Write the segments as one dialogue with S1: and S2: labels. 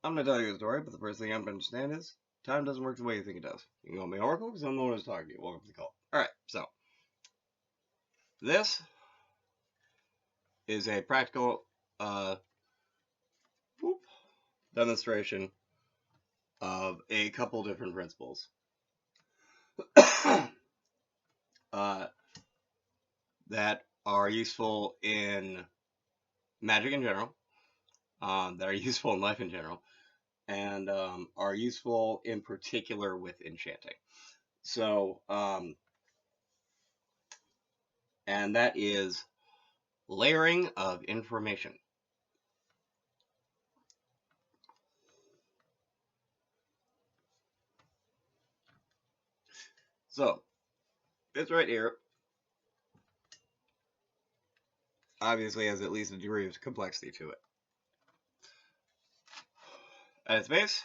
S1: I'm going to tell you a story, but the first thing I'm going to understand is time doesn't work the way you think it does. You can call me Oracle because I'm the one who's talking to you. Welcome to the call. Alright, so this is a practical demonstration of a couple different principles that are useful in magic in general, that are useful in life in general, and are useful in particular with enchanting. So, and that is layering of information. So, this right here obviously has at least a degree of complexity to it. At its base,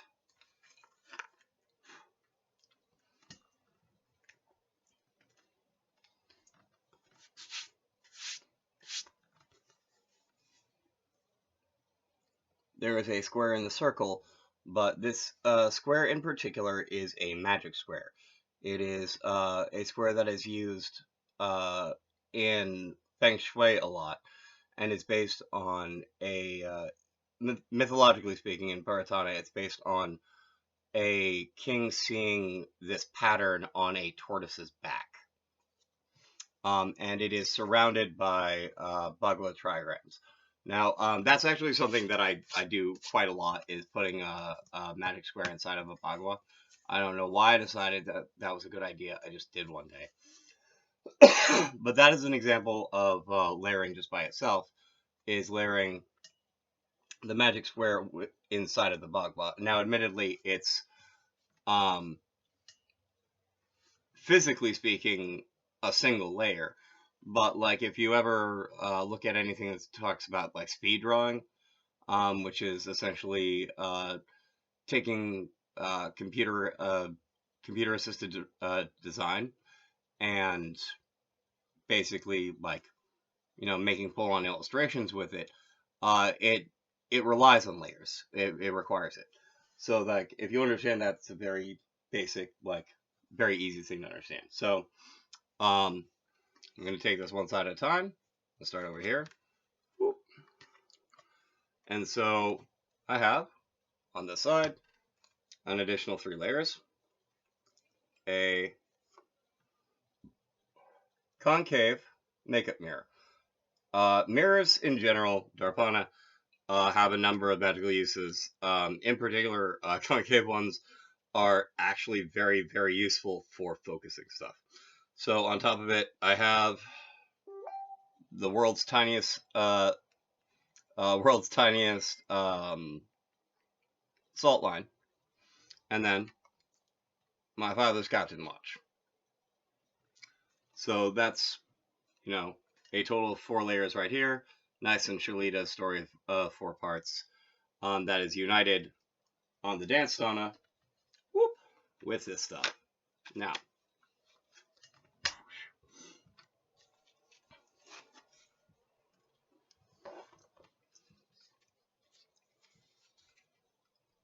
S1: there is a square in the circle, but this square in particular is a magic square. It is a square that is used in Feng Shui a lot, and it's based on a, mythologically speaking, in Paratana, it's based on a king seeing this pattern on a tortoise's back. And it is surrounded by Bhagavad trigrams. Now, that's actually something that I do quite a lot, is putting a magic square inside of a Bhagavad. I don't know why I decided that that was a good idea. I just did one day. But that is an example of layering just by itself, is layering the magic square inside of the Bhagavad. Now, admittedly, it's physically speaking a single layer, but like if you ever look at anything that talks about like speed drawing, which is essentially taking computer assisted design and basically like making full on illustrations with it, it relies on layers. It requires it. So like if you understand that, it's a very basic, like very easy thing to understand. So I'm going to take this one side at a time. Let's start over here. Whoop. And so I have on this side an additional 3 layers. A concave makeup mirror. Mirrors in general, Darpana, have a number of magical uses. In particular, concave ones are actually very, very useful for focusing stuff. So on top of it, I have the world's tiniest salt line, and then my father's captain watch. So that's a total of 4 layers right here. Nice and Shalita story of 4 parts that is united on the dance sauna with this stuff. Now,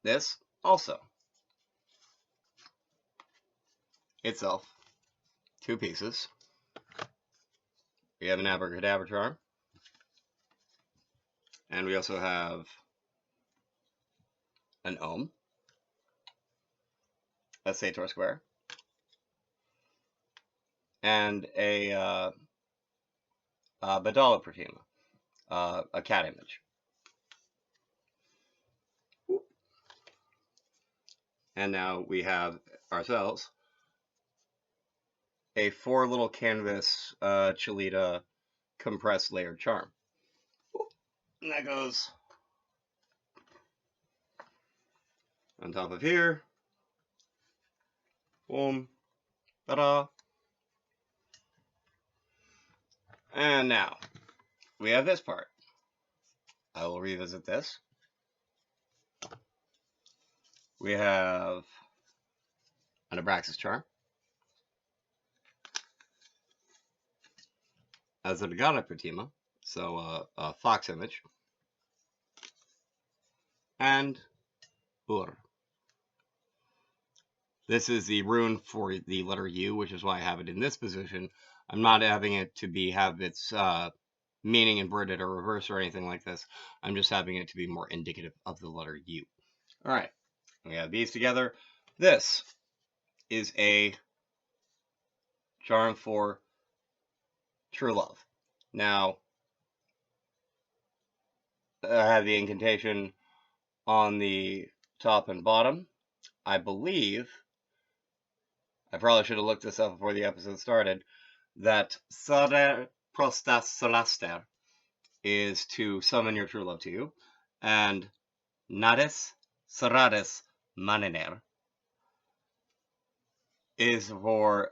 S1: this also itself 2 pieces. We have an abracadabra charm, and we also have an ohm, a Sator square, and a Badala Pratima, a cat image. And now we have ourselves a 4 little canvas Cholita compressed layered charm. And that goes on top of here. Boom. Ta-da. And now we have this part. I will revisit this. We have an Abraxas charm, as a Nagana Pratima, so a fox image, and Ur. This is the rune for the letter U, which is why I have it in this position. I'm not having it to have its meaning inverted or reversed or anything like this. I'm just having it to be more indicative of the letter U. All right, we have these together. This is a charm for true love. Now, I have the incantation on the top and bottom. I believe, I probably should have looked this up before the episode started, that Sare Prostas Solaster is to summon your true love to you, and Nades Serades Maniner is for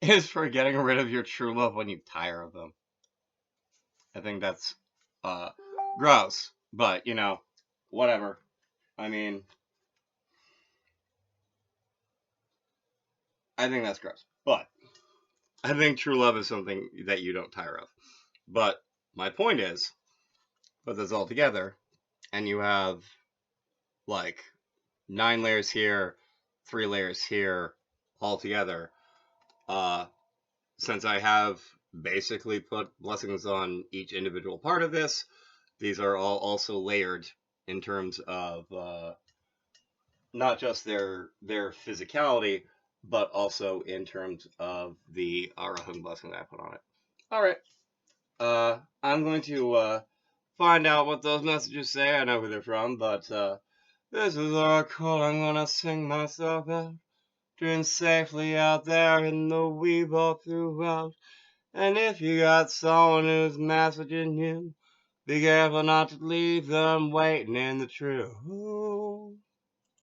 S1: is for getting rid of your true love when you tire of them. I think that's gross, but you know, whatever. I mean, I think that's gross, but I think true love is something that you don't tire of. But my point is, put this all together, and you have like 9 layers here, 3 layers here, all together. Since I have basically put blessings on each individual part of this, these are all also layered in terms of not just their physicality, but also in terms of the Arahung blessing that I put on it. All right, I'm going to find out what those messages say. I know who they're from, but this is our call. I'm gonna sing myself out, doing safely out there in the weebo throughout. And if you got someone who's messaging you, be careful not to leave them waiting in the truth.